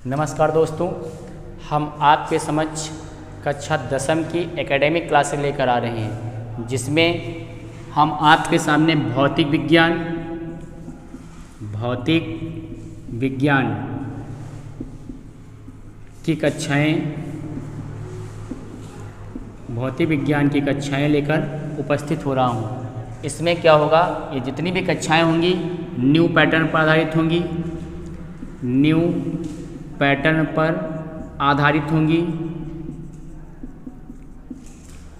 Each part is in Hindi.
नमस्कार दोस्तों, हम आपके समक्ष कक्षा 10वीं की एकेडमिक क्लासेस लेकर आ रहे हैं, जिसमें हम आपके सामने भौतिक विज्ञान की कक्षाएं लेकर उपस्थित हो रहा हूं। इसमें क्या होगा, ये जितनी भी कक्षाएं होंगी न्यू पैटर्न पर आधारित होंगी।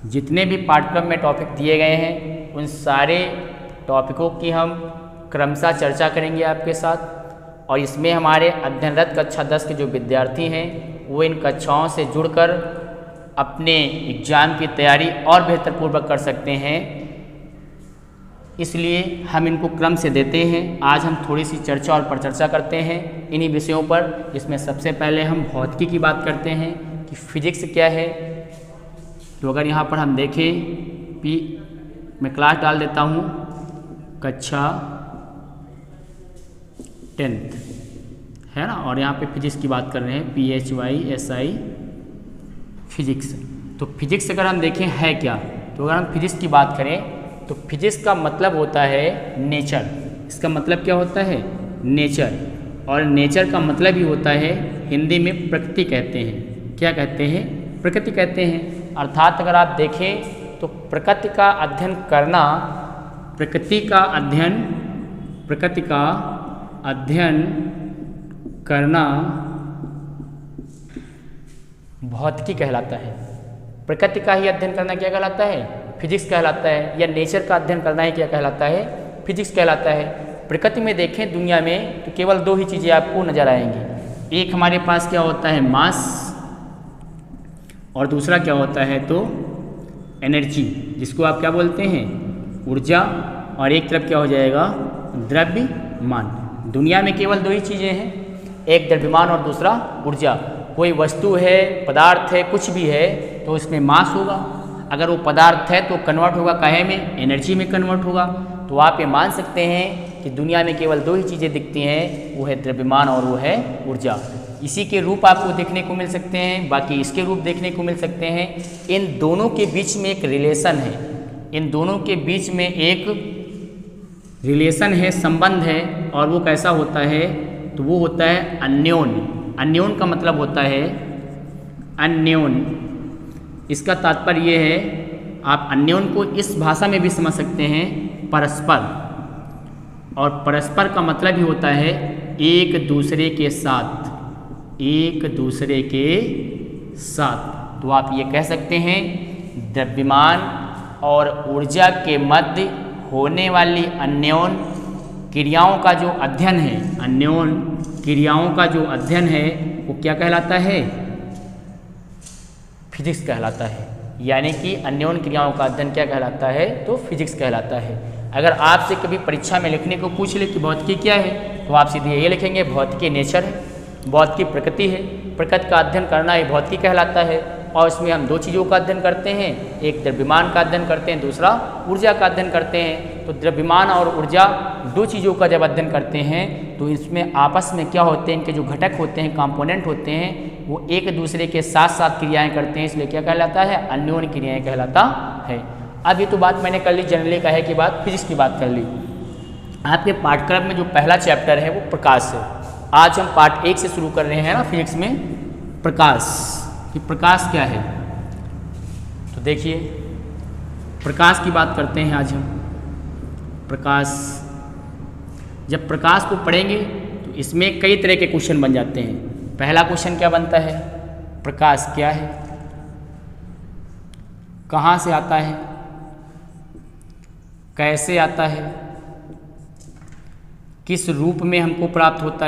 जितने भी पाठ्यक्रम में टॉपिक दिए गए हैं उन सारे टॉपिकों की हम क्रमशः चर्चा करेंगे आपके साथ। और इसमें हमारे अध्ययनरत कक्षा 10 के जो विद्यार्थी हैं वो इन कक्षाओं से जुड़कर अपने एग्जाम की तैयारी और बेहतर पूर्वक कर सकते हैं, इसलिए हम इनको क्रम से देते हैं। आज हम थोड़ी सी चर्चा और परिचर्चा करते हैं इन्हीं विषयों पर, जिसमें सबसे पहले हम भौतिकी की बात करते हैं कि फिजिक्स क्या है। तो अगर यहाँ पर हम देखें मैं क्लास डाल देता हूँ कक्षा 10th है ना, और यहाँ पे फिजिक्स की बात कर रहे हैं PHYSI फिजिक्स। तो फिजिक्स अगर हम देखें है क्या, तो अगर हम फिजिक्स की बात करें तो फिजिक्स का मतलब होता है नेचर। इसका मतलब क्या होता है, नेचर। और नेचर का मतलब ही होता है, हिंदी में प्रकृति कहते हैं। क्या कहते हैं, प्रकृति कहते हैं। अर्थात अगर आप देखें तो प्रकृति का अध्ययन करना भौतिकी कहलाता है। प्रकृति का ही अध्ययन करना क्या कहलाता है, फिजिक्स कहलाता है। या नेचर का अध्ययन करना ही क्या कहलाता है, फिजिक्स कहलाता है। प्रकृति में देखें दुनिया में तो केवल दो ही चीज़ें आपको नजर आएंगी। एक हमारे पास क्या होता है, मास, और दूसरा क्या होता है तो एनर्जी, जिसको आप क्या बोलते हैं, ऊर्जा। और एक तरफ क्या हो जाएगा, द्रव्यमान। दुनिया में केवल दो ही चीज़ें हैं, एक द्रव्यमान और दूसरा ऊर्जा। कोई वस्तु है, पदार्थ है, कुछ भी है तो उसमें मास होगा। अगर वो पदार्थ है तो कन्वर्ट होगा काहे में, एनर्जी में कन्वर्ट होगा। तो आप ये मान सकते हैं कि दुनिया में केवल दो ही चीज़ें दिखती हैं, वो है द्रव्यमान और वो है ऊर्जा। इसी के रूप आपको देखने को मिल सकते हैं, बाकी इसके रूप देखने को मिल सकते हैं। इन दोनों के बीच में एक रिलेशन है, इन दोनों के बीच में एक रिलेशन है, संबंध है। और वो कैसा होता है, तो वो होता है अन्योन। अन्योन का मतलब होता है अन्योन। इसका तात्पर्य ये है, आप अन्योन को इस भाषा में भी समझ सकते हैं, परस्पर। और परस्पर का मतलब ही होता है एक दूसरे के साथ। तो आप ये कह सकते हैं द्रव्यमान और ऊर्जा के मध्य होने वाली अन्योन क्रियाओं का जो अध्ययन है, वो क्या कहलाता है, फिजिक्स कहलाता है। यानी कि अन्योन क्रियाओं का अध्ययन क्या कहलाता है, तो फिजिक्स कहलाता है। अगर आपसे कभी परीक्षा में लिखने को पूछ ले कि भौतिकी क्या है, तो आप सीधे ये लिखेंगे भौतिकी नेचर है, भौतिकी प्रकृति है। प्रकृति का अध्ययन करना ही भौतिकी कहलाता है। और इसमें हम दो चीज़ों का अध्ययन करते हैं, एक द्रव्यमान का अध्ययन करते हैं, दूसरा ऊर्जा का अध्ययन करते हैं। तो द्रव्यमान और ऊर्जा दो चीज़ों का जब अध्ययन करते हैं तो इसमें आपस में क्या होते हैं, इनके जो घटक होते हैं, कंपोनेंट होते हैं, वो एक दूसरे के साथ साथ क्रियाएं करते हैं, इसलिए क्या कहलाता है, अन्योन क्रियाएं कहलाता है। अब ये तो बात मैंने कर ली, जनरली कहे की बात, फिजिक्स की बात कर ली। आपके पाठ्यक्रम में जो पहला चैप्टर है वो प्रकाश है। आज हम पार्ट 1 से शुरू कर रहे हैं ना फिजिक्स में, प्रकाश। कि प्रकाश क्या है, तो देखिए प्रकाश की बात करते हैं आज हम। प्रकाश, जब प्रकाश को पढ़ेंगे तो इसमें कई तरह के क्वेश्चन बन जाते हैं। पहला क्वेश्चन क्या बनता है, प्रकाश क्या है, कहाँ से आता है, कैसे आता है, किस रूप में हमको प्राप्त होता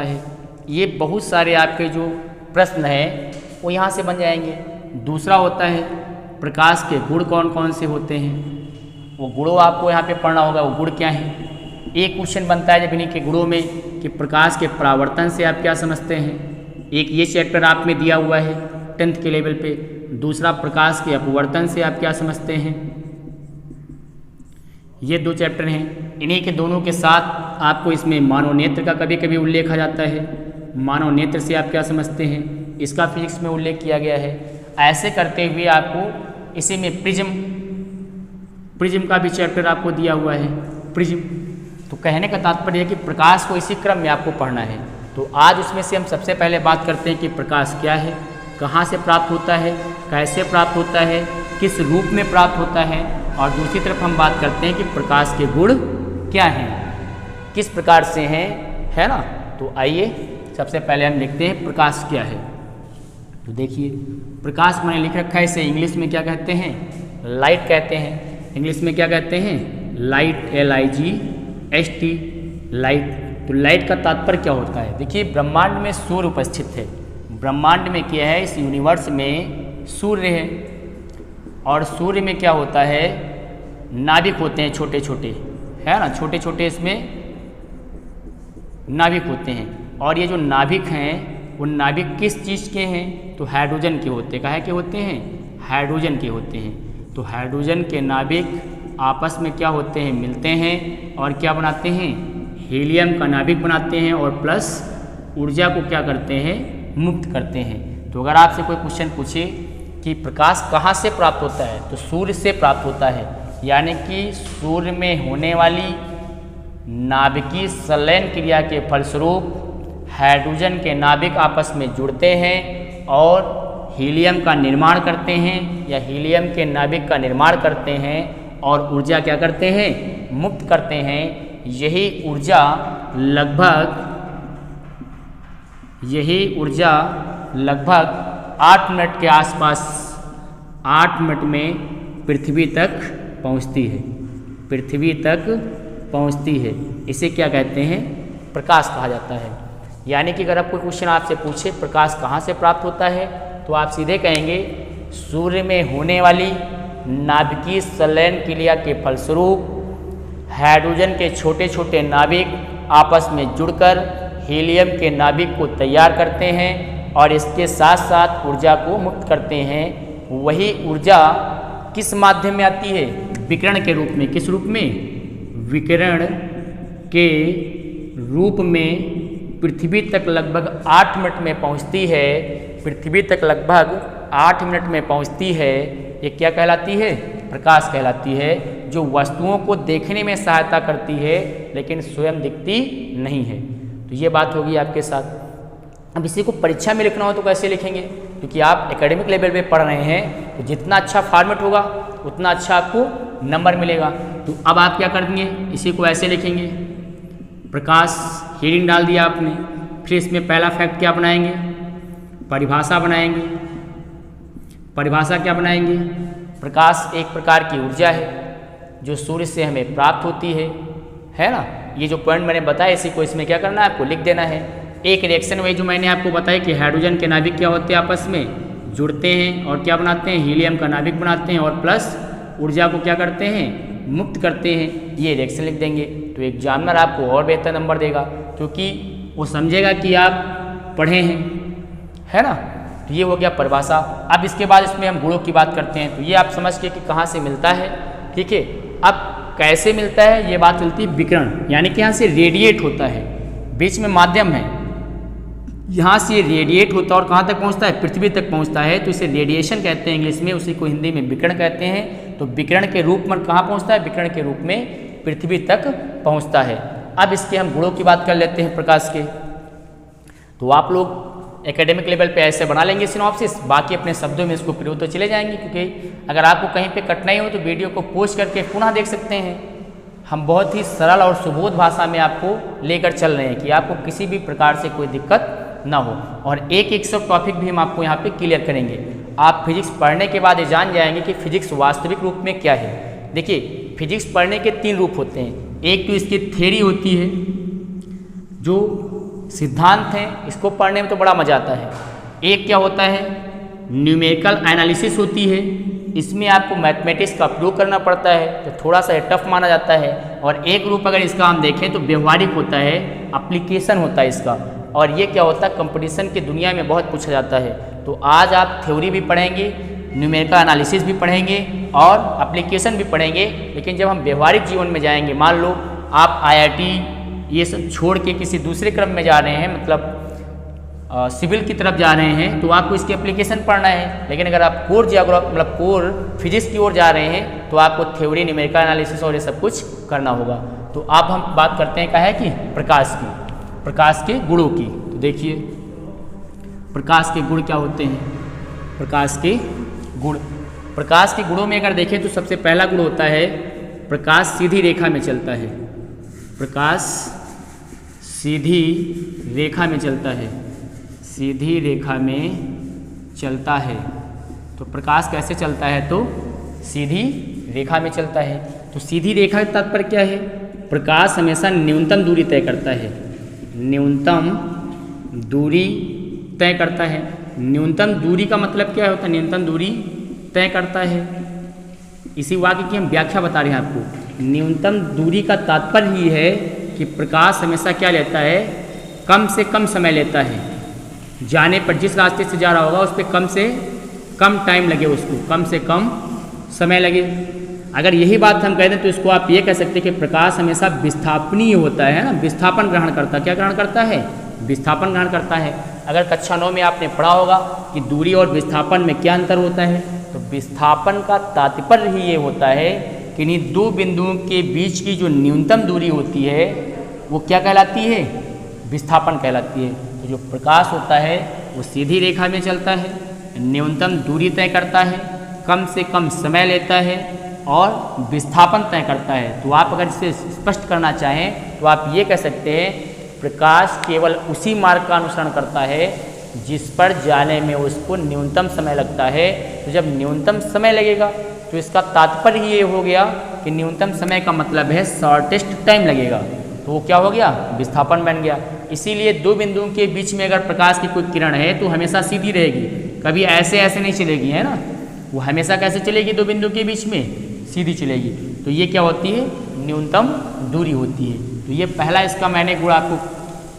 है, ये बहुत सारे आपके जो प्रश्न हैं वो यहाँ से बन जाएंगे। दूसरा होता है प्रकाश के गुण कौन कौन से होते हैं, वो गुणों आपको यहाँ पे पढ़ना होगा, वो गुण क्या हैं। एक क्वेश्चन बनता है जब इन्हीं के गुणों में कि प्रकाश के परावर्तन से आप क्या समझते हैं, एक ये चैप्टर आप में दिया हुआ है 10th के लेवल पे। दूसरा प्रकाश के अपवर्तन से आप क्या समझते हैं, ये दो चैप्टर हैं। इन्हीं के दोनों के साथ आपको इसमें मानव नेत्र का कभी कभी उल्लेख आ जाता है। मानव नेत्र से आप क्या समझते हैं, इसका फिजिक्स में उल्लेख किया गया है। ऐसे करते हुए आपको इसी में प्रिज्म का भी चैप्टर आपको दिया हुआ है, प्रिज्म। तो कहने का तात्पर्य है कि प्रकाश को इसी क्रम में आपको पढ़ना है। तो आज उसमें से हम सबसे पहले बात करते हैं कि प्रकाश क्या है, कहाँ से प्राप्त होता है, कैसे प्राप्त होता है, किस रूप में प्राप्त होता है, और दूसरी तरफ हम बात करते हैं कि प्रकाश के गुण क्या हैं, किस प्रकार से हैं, है ना। तो आइए सबसे पहले हम देखते हैं प्रकाश क्या है। तो देखिए प्रकाश मैंने लिख रखा है, इसे इंग्लिश में क्या कहते हैं, लाइट कहते हैं। इंग्लिश में क्या कहते हैं, लाइट, LIGHT, लाइट। तो लाइट का तात्पर्य क्या होता है, देखिए ब्रह्मांड में सूर्य उपस्थित है। ब्रह्मांड में क्या है, इस यूनिवर्स में सूर्य है, और सूर्य में क्या होता है, नाभिक होते हैं छोटे छोटे, है ना, छोटे छोटे इसमें नाभिक होते हैं। और ये जो नाभिक हैं वो नाभिक किस चीज़ के हैं, तो हाइड्रोजन के होते हैं। काहे के होते हैं, हाइड्रोजन के होते हैं। तो हाइड्रोजन के नाभिक आपस में क्या होते हैं, मिलते हैं और क्या बनाते हैं, हीलियम का नाभिक बनाते हैं, और प्लस ऊर्जा को क्या करते हैं, मुक्त करते हैं। तो अगर आपसे कोई क्वेश्चन पूछे कि प्रकाश कहाँ से प्राप्त होता है, तो सूर्य से प्राप्त होता है। यानी कि सूर्य में होने वाली नाभिकीय संलयन क्रिया के फलस्वरूप हाइड्रोजन के नाभिक आपस में जुड़ते हैं और हीलियम का निर्माण करते हैं, या हीलियम के नाभिक का निर्माण करते हैं और ऊर्जा क्या करते हैं, मुक्त करते हैं। यही ऊर्जा लगभग 8 मिनट के आसपास, 8 मिनट में पृथ्वी तक पहुंचती है, पृथ्वी तक पहुंचती है। इसे क्या कहते हैं, प्रकाश कहा जाता है। यानी कि अगर आप कोई क्वेश्चन आपसे पूछे प्रकाश कहाँ से प्राप्त होता है, तो आप सीधे कहेंगे सूर्य में होने वाली नाभिकीय संलयन क्रिया के फलस्वरूप हाइड्रोजन के छोटे छोटे नाभिक आपस में जुड़कर हीलियम के नाभिक को तैयार करते हैं और इसके साथ साथ ऊर्जा को मुक्त करते हैं। वही ऊर्जा किस माध्यम में आती है, विकिरण के रूप में। किस रूप में, विकिरण के रूप में पृथ्वी तक लगभग 8 मिनट में पहुंचती है। पृथ्वी तक लगभग 8 मिनट में पहुंचती है। ये क्या कहलाती है, प्रकाश कहलाती है, जो वस्तुओं को देखने में सहायता करती है लेकिन स्वयं दिखती नहीं है। तो ये बात होगी आपके साथ। अब इसी को परीक्षा में लिखना हो तो कैसे लिखेंगे, क्योंकि आप एकेडमिक लेवल पे पढ़ रहे हैं, तो जितना अच्छा फॉर्मेट होगा उतना अच्छा आपको नंबर मिलेगा। तो अब आप क्या कर देंगे, इसी को ऐसे लिखेंगे, प्रकाश हीडिंग डाल दिया आपने, फिर इसमें पहला फैक्ट क्या बनाएंगे, परिभाषा बनाएंगे। परिभाषा क्या बनाएंगे, प्रकाश एक प्रकार की ऊर्जा है जो सूर्य से हमें प्राप्त होती है ना। ये जो पॉइंट मैंने बताया इसी को इसमें क्या करना है, आपको लिख देना है। एक रिएक्शन वही जो मैंने आपको बताया कि हाइड्रोजन के नाभिक क्या होते हैं, आपस में जुड़ते हैं और क्या बनाते हैं, हीलियम का नाभिक बनाते हैं और प्लस ऊर्जा को क्या करते हैं, मुक्त करते हैं। ये रिएक्शन लिख देंगे तो एग्जामिनर आपको और बेहतर नंबर देगा, क्योंकि वो समझेगा कि आप पढ़े हैं, है ना। तो ये हो गया परिभाषा। अब इसके बाद इसमें हम गुणों की बात करते हैं। तो ये आप समझ के कि कहाँ से मिलता है, ठीक है। अब कैसे मिलता है, ये बात मिलती है विकिरण, यानी कि यहाँ से रेडिएट होता है, बीच में माध्यम है, यहाँ से रेडिएट होता है और कहाँ तक पहुँचता है, पृथ्वी तक पहुँचता है। तो इसे रेडिएशन कहते हैं इंग्लिश में, उसी को हिंदी में विकिरण कहते हैं। तो विकिरण के रूप में कहाँ पहुँचता है, विकिरण के रूप में पृथ्वी तक पहुँचता है। अब इसके हम गुणों की बात कर लेते हैं प्रकाश के। तो आप लोग एकेडमिक लेवल पे ऐसे बना लेंगे सिनॉप्सिस, बाकी अपने शब्दों में इसको प्रयोग तो चले जाएंगे, क्योंकि अगर आपको कहीं पे कठिनाई हो तो वीडियो को पॉज करके पुनः देख सकते हैं। हम बहुत ही सरल और सुबोध भाषा में आपको लेकर चल रहे हैं कि आपको किसी भी प्रकार से कोई दिक्कत ना हो, और एक एक सब टॉपिक भी हम आपको यहाँ पे क्लियर करेंगे। आप फिजिक्स पढ़ने के बाद ये जान जाएंगे कि फिजिक्स वास्तविक रूप में क्या है। देखिए फिजिक्स पढ़ने के 3 रूप होते हैं। एक तो इसकी थ्योरी होती है, जो सिद्धांत हैं, इसको पढ़ने में तो बड़ा मजा आता है। एक क्या होता है, न्यूमेरिकल एनालिसिस होती है, इसमें आपको मैथमेटिक्स का प्रयोग करना पड़ता है, तो थोड़ा सा टफ माना जाता है। और एक रूप अगर इसका हम देखें तो व्यवहारिक होता है, एप्लीकेशन होता है इसका। और ये क्या होता है, कंपटीशन की दुनिया में बहुत पूछा जाता है। तो आज आप थ्योरी भी पढ़ेंगे, न्यूमेरिकल एनालिसिस भी पढ़ेंगे और एप्लीकेशन भी पढ़ेंगे, लेकिन जब हम व्यवहारिक जीवन में जाएंगे, मान लो आप IIT ये सब छोड़ के किसी दूसरे क्रम में जा रहे हैं, मतलब सिविल की तरफ जा रहे हैं, तो आपको इसकी एप्लीकेशन पढ़ना है। लेकिन अगर आप कोर जियोग्राफी मतलब कोर फिजिक्स की ओर जा रहे हैं तो आपको थ्योरी, न्यूमेरिकल एनालिसिस और ये सब कुछ करना होगा। तो अब हम बात करते हैं क्या है कि प्रकाश की, प्रकाश के गुणों की। तो देखिए प्रकाश के गुण क्या होते हैं। प्रकाश के गुण, प्रकाश के गुणों में अगर देखें तो सबसे पहला गुण होता है प्रकाश सीधी रेखा में चलता है। प्रकाश सीधी रेखा में चलता है, सीधी रेखा में चलता है। तो प्रकाश कैसे चलता है, तो सीधी रेखा में चलता है। तो सीधी रेखा का तात्पर्य क्या है, प्रकाश हमेशा न्यूनतम दूरी तय करता है, न्यूनतम दूरी तय करता है। न्यूनतम दूरी का मतलब क्या होता है, न्यूनतम दूरी तय करता है। इसी वाक्य की हम व्याख्या बता रहे हैं आपको। न्यूनतम दूरी का तात्पर्य ही है कि प्रकाश हमेशा क्या लेता है, कम से कम समय लेता है। जाने पर जिस रास्ते से जा रहा होगा उस पर कम से कम टाइम लगे, उसको कम से कम समय लगे। अगर यही बात हम कह दें तो इसको आप ये कह सकते हैं कि प्रकाश हमेशा विस्थापनीय होता है ना, विस्थापन ग्रहण करता है। क्या ग्रहण करता है, विस्थापन ग्रहण करता है। अगर कक्षा 9 में आपने पढ़ा होगा कि दूरी और विस्थापन में क्या अंतर होता है, तो विस्थापन का तात्पर्य ही ये होता है कि इन्हीं दो बिंदुओं के बीच की जो न्यूनतम दूरी होती है वो क्या कहलाती है, विस्थापन कहलाती है। तो जो प्रकाश होता है वो सीधी रेखा में चलता है, न्यूनतम दूरी तय करता है, कम से कम समय लेता है और विस्थापन तय करता है। तो आप अगर इसे स्पष्ट करना चाहें तो आप ये कह सकते हैं प्रकाश केवल उसी मार्ग का अनुसरण करता है जिस पर जाने में उसको न्यूनतम समय लगता है। तो जब न्यूनतम समय लगेगा तो इसका तात्पर्य ये हो गया कि न्यूनतम समय का मतलब है शॉर्टेस्ट टाइम लगेगा। तो वो क्या हो गया, विस्थापन बन गया। इसीलिए दो बिंदुओं के बीच में अगर प्रकाश की कोई किरण है तो हमेशा सीधी रहेगी, कभी ऐसे ऐसे नहीं चलेगी, है ना। वो हमेशा कैसे चलेगी, दो बिंदु के बीच में सीधी चलेगी। तो ये क्या होती है, न्यूनतम दूरी होती है। तो ये पहला इसका मैंने गुण आपको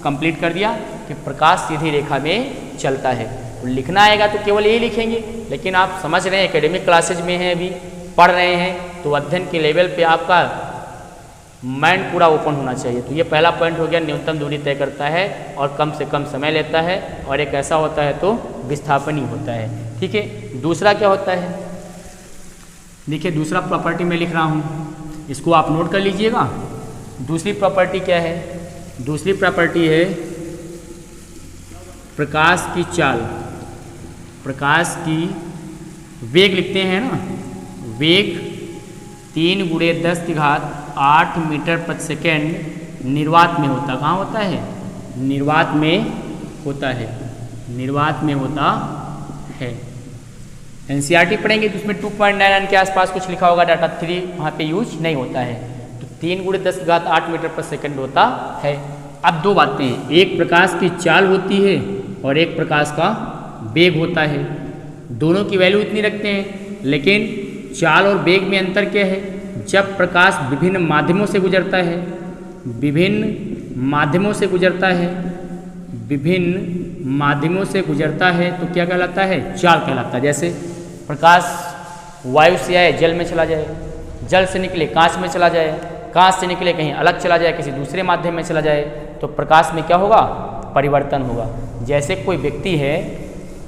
कंप्लीट कर दिया कि प्रकाश सीधी रेखा में चलता है। तो लिखना आएगा तो केवल यही लिखेंगे, लेकिन आप समझ रहे हैं एकेडमिक क्लासेज में हैं, अभी पढ़ रहे हैं, तो अध्ययन के लेवल पे आपका माइंड पूरा ओपन होना चाहिए। तो ये पहला पॉइंट हो गया, न्यूनतम दूरी तय करता है और कम से कम समय लेता है, और एक ऐसा होता है तो विस्थापन ही होता है। ठीक है, दूसरा क्या होता है, देखिए दूसरा प्रॉपर्टी मैं लिख रहा हूँ, इसको आप नोट कर लीजिएगा। दूसरी प्रॉपर्टी क्या है, दूसरी प्रॉपर्टी है प्रकाश की चाल। प्रकाश की वेग लिखते हैं ना, वेग 3 × 10⁸ मीटर प्रति सेकेंड निर्वात में होता, कहाँ होता है, निर्वात में होता है, निर्वात में होता है। NCERT पढ़ेंगे तो उसमें 2.99 के आसपास कुछ लिखा होगा, डाटा 3 वहाँ पे यूज नहीं होता है। तो 3 × 10⁸ मीटर प्रति सेकेंड होता है। अब दो बातें हैं, एक प्रकाश की चाल होती है और एक प्रकाश का वेग होता है। दोनों की वैल्यू इतनी रखते हैं, लेकिन चाल और वेग में अंतर क्या है, जब प्रकाश विभिन्न माध्यमों से गुजरता है, विभिन्न माध्यमों से गुजरता है, विभिन्न माध्यमों से गुजरता है तो क्या कहलाता है, चाल कहलाता है। जैसे प्रकाश वायु से आए जल में चला जाए, जल से निकले कांच में चला जाए, कांच से निकले कहीं अलग चला जाए, किसी दूसरे माध्यम में चला जाए, तो प्रकाश में क्या होगा, परिवर्तन होगा। जैसे कोई व्यक्ति है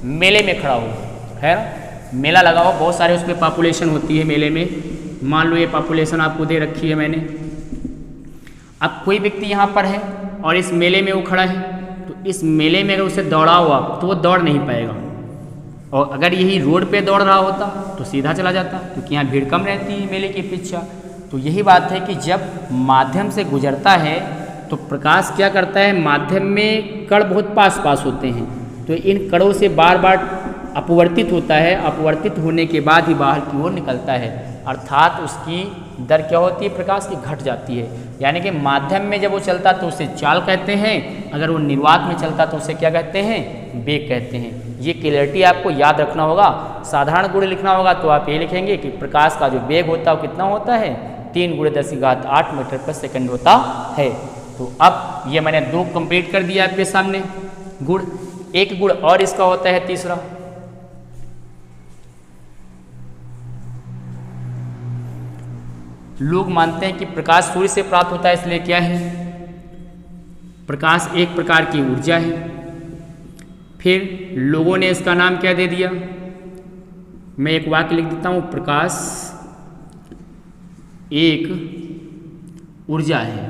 मेले में खड़ा हो, है ना, मेला लगा हो, बहुत सारे उसमें पॉपुलेशन होती है मेले में, मान लो ये पॉपुलेशन आपको दे रखी है मैंने। अब कोई व्यक्ति यहाँ पर है और इस मेले में वो खड़ा है, तो इस मेले में अगर उसे दौड़ा हुआ तो वो दौड़ नहीं पाएगा, और अगर यही रोड पे दौड़ रहा होता तो सीधा चला जाता, क्योंकि यहाँ भीड़ कम रहती है मेले की अपेक्षा। तो यही बात है कि जब माध्यम से गुजरता है तो प्रकाश क्या करता है, माध्यम में कण बहुत पास पास होते हैं, तो इन कणों से बार बार अपवर्तित होता है, अपवर्तित होने के बाद ही बाहर की ओर निकलता है, अर्थात उसकी दर क्या होती है, प्रकाश की घट जाती है। यानी कि माध्यम में जब वो चलता तो उसे चाल कहते हैं, अगर वो निर्वात में चलता तो उसे क्या कहते हैं, वेग कहते हैं। ये क्लियरिटी आपको याद रखना होगा। साधारण गुण लिखना होगा तो आप ये लिखेंगे कि प्रकाश का जो वेग होता है वो कितना होता है, 3 × 10⁸ मीटर प्रति सेकेंड होता है। तो अब ये मैंने 2 कंप्लीट कर दिया आपके सामने गुण। एक गुण और इसका होता है तीसरा, लोग मानते हैं कि प्रकाश सूर्य से प्राप्त होता है, इसलिए क्या है, प्रकाश एक प्रकार की ऊर्जा है। फिर लोगों ने इसका नाम क्या दे दिया, मैं एक वाक्य लिख देता हूँ, प्रकाश एक ऊर्जा है।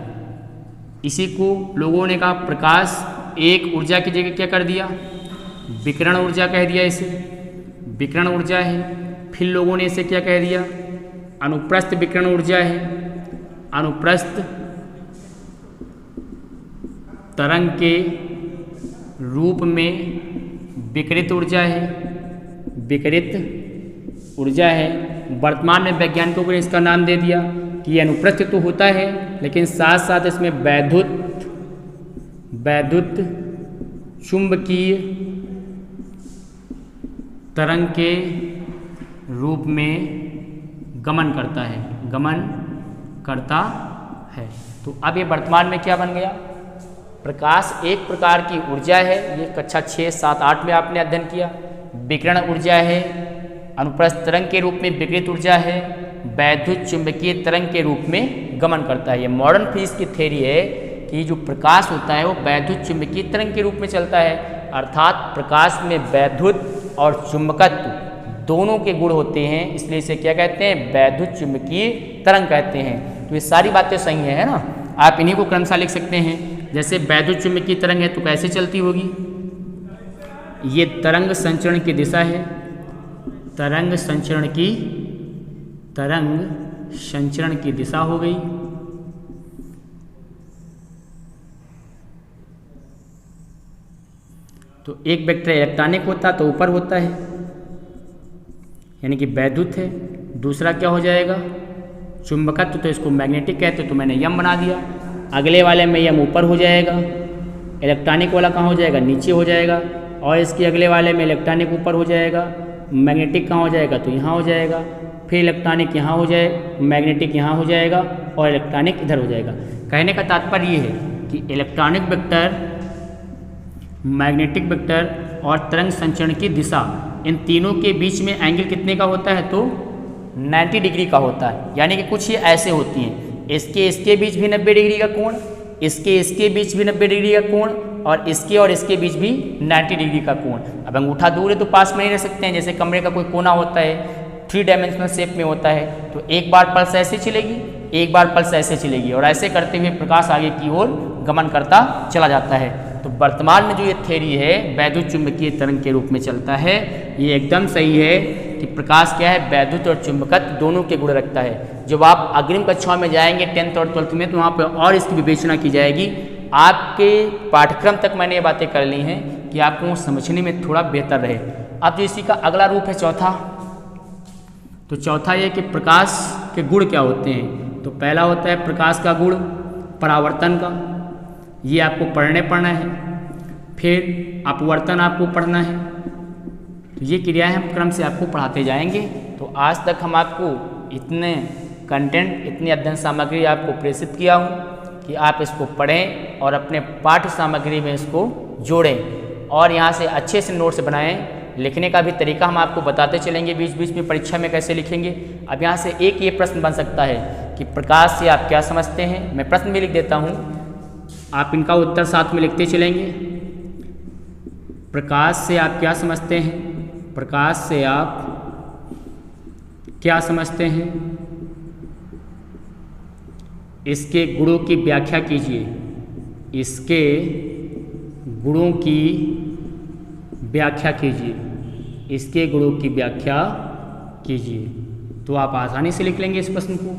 इसी को लोगों ने कहा प्रकाश एक ऊर्जा की जगह क्या कर दिया, विकिरण ऊर्जा कह दिया, इसे विकिरण ऊर्जा है। फिर लोगों ने इसे क्या कह दिया, अनुप्रस्थ विकिरण ऊर्जा है, अनुप्रस्थ तरंग के रूप में विकिरित ऊर्जा है, विकिरित ऊर्जा है। वर्तमान में वैज्ञानिकों ने इसका नाम दे दिया कि ये अनुप्रस्थ तो होता है, लेकिन साथ साथ इसमें वैद्युत चुंबकीय तरंग के रूप में गमन करता है, गमन करता है। तो अब ये वर्तमान में क्या बन गया, प्रकाश एक प्रकार की ऊर्जा है, ये कक्षा 6, 7, 8 में आपने अध्ययन किया। विकिरण ऊर्जा है, अनुप्रस्थ तरंग के रूप में विकिरित ऊर्जा है, वैद्युत चुंबकीय तरंग के रूप में गमन करता है। ये मॉडर्न फिजिक्स की थ्योरी है कि जो प्रकाश होता है वो वैद्युत चुंबकीय तरंग के रूप में चलता है, अर्थात प्रकाश में वैद्युत और चुंबकत्व दोनों के गुण होते हैं, इसलिए इसे क्या कहते हैं, वैद्युत चुंबकीय तरंग कहते हैं। तो ये सारी बातें सही है ना, आप इन्हीं को क्रमशः लिख सकते हैं। जैसे वैद्युत चुंबकीय तरंग है तो कैसे चलती होगी, ये तरंग संचरण की दिशा है, तरंग संचरण की दिशा हो गई। तो एक वेक्टर इलेक्ट्रॉनिक होता तो ऊपर होता है, यानी कि वैद्युत है। दूसरा क्या हो जाएगा, चुंबकत्व, तो इसको मैग्नेटिक कहते, तो मैंने यम बना दिया। अगले वाले में यम ऊपर हो जाएगा, इलेक्ट्रॉनिक वाला कहाँ हो जाएगा, नीचे हो जाएगा। और इसके अगले वाले में इलेक्ट्रॉनिक ऊपर हो जाएगा, मैग्नेटिक कहाँ हो जाएगा, तो यहाँ हो जाएगा। फिर इलेक्ट्रॉनिक यहाँ हो जाए, मैग्नेटिक यहाँ हो जाएगा और इलेक्ट्रॉनिक इधर हो जाएगा। कहने का तात्पर्य ये है कि इलेक्ट्रॉनिक वेक्टर, मैग्नेटिक वेक्टर और तरंग संचरण की दिशा, इन तीनों के बीच में एंगल कितने का होता है, तो 90 डिग्री का होता है। यानी कि कुछ ये ऐसे होती हैं, इसके बीच भी 90 डिग्री का कोण, इसके बीच भी 90 डिग्री का कोण, और इसके बीच भी 90 डिग्री का कोण। अब अंगूठा दूर है तो पास में नहीं रह सकते हैं, जैसे कमरे का कोई कोना होता है, 3 डायमेंशनल शेप में होता है, तो एक बार पल्स ऐसे चलेगी, एक बार पल्स ऐसे चलेगी, और ऐसे करते हुए प्रकाश आगे की ओर गमन करता चला जाता है। तो वर्तमान में जो ये थ्योरी है वैद्युत चुंबकीय तरंग के रूप में चलता है, ये एकदम सही है कि प्रकाश क्या है, वैद्युत और चुंबकत्व दोनों के गुण रखता है। जब आप अग्रिम कक्षाओं में जाएंगे 10th और 12th में, तो वहाँ पर और इसकी विवेचना की जाएगी। आपके पाठ्यक्रम तक मैंने ये बातें कर ली हैं कि आपको समझने में थोड़ा बेहतर रहे। अब जो इसी का अगला रूप है चौथा, तो चौथा ये कि प्रकाश के गुण क्या होते हैं। तो पहला होता है प्रकाश का गुण परावर्तन का, ये आपको पढ़ना है। फिर अपवर्तन आपको पढ़ना है। तो ये क्रियाएं हम क्रम से आपको पढ़ाते जाएंगे। तो आज तक हम आपको इतने कंटेंट, इतनी अध्ययन सामग्री आपको प्रेषित किया हूँ कि आप इसको पढ़ें और अपने पाठ्य सामग्री में इसको जोड़ें, और यहाँ से अच्छे से नोट्स बनाएं। लिखने का भी तरीका हम आपको बताते चलेंगे बीच बीच में, परीक्षा में कैसे लिखेंगे। अब यहाँ से एक ये प्रश्न बन सकता है कि प्रकाश से आप क्या समझते हैं। मैं प्रश्न भी लिख देता हूँ, आप इनका उत्तर साथ में लिखते चलेंगे। प्रकाश से आप क्या समझते हैं, प्रकाश से आप क्या समझते हैं, इसके गुणों की व्याख्या कीजिए, इसके गुणों की व्याख्या कीजिए, इसके गुणों की व्याख्या कीजिए। तो आप आसानी से लिख लेंगे इस प्रश्न को।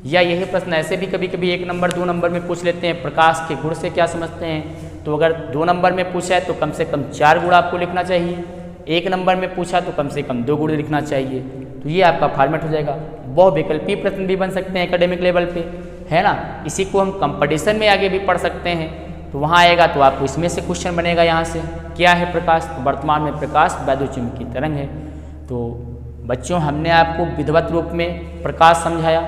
या यही प्रश्न ऐसे भी कभी कभी 1 नंबर 2 नंबर में पूछ लेते हैं, प्रकाश के गुण से क्या समझते हैं। तो अगर 2 नंबर में पूछा है तो कम से कम 4 गुण आपको लिखना चाहिए, 1 नंबर में पूछा तो कम से कम 2 गुण लिखना चाहिए। तो ये आपका फॉर्मेट हो जाएगा। बहुविकल्पीय प्रश्न भी बन सकते हैं एकेडमिक लेवल पे, है ना। इसी को हम कंपटीशन में आगे भी पढ़ सकते हैं। तो वहाँ आएगा तो आपको इसमें से क्वेश्चन बनेगा। यहाँ से क्या है प्रकाश, तो वर्तमान में प्रकाश वैद्युत चुंबकीय तरंग है। तो बच्चों, हमने आपको विधिवत रूप में प्रकाश समझाया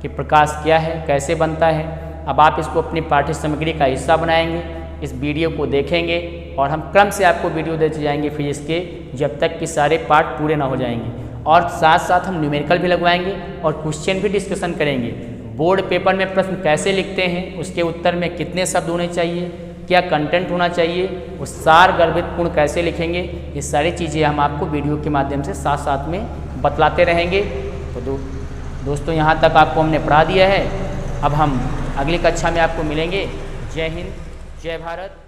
कि प्रकाश क्या है, कैसे बनता है। अब आप इसको अपनी पाठ्य सामग्री का हिस्सा बनाएंगे, इस वीडियो को देखेंगे, और हम क्रम से आपको वीडियो देते जाएंगे फिजिक्स के, जब तक कि सारे पाठ पूरे ना हो जाएंगे। और साथ साथ हम न्यूमेरिकल भी लगवाएंगे और क्वेश्चन भी डिस्कशन करेंगे। बोर्ड पेपर में प्रश्न कैसे लिखते हैं, उसके उत्तर में कितने शब्द होने चाहिए, क्या कंटेंट होना चाहिए, वो सार गर्भित पूर्ण कैसे लिखेंगे, ये सारी चीज़ें हम आपको वीडियो के माध्यम से साथ साथ में बतलाते रहेंगे। तो दोस्तों यहाँ तक आपको हमने पढ़ा दिया है। अब हम अगली कक्षा में आपको मिलेंगे। जय हिंद, जय भारत।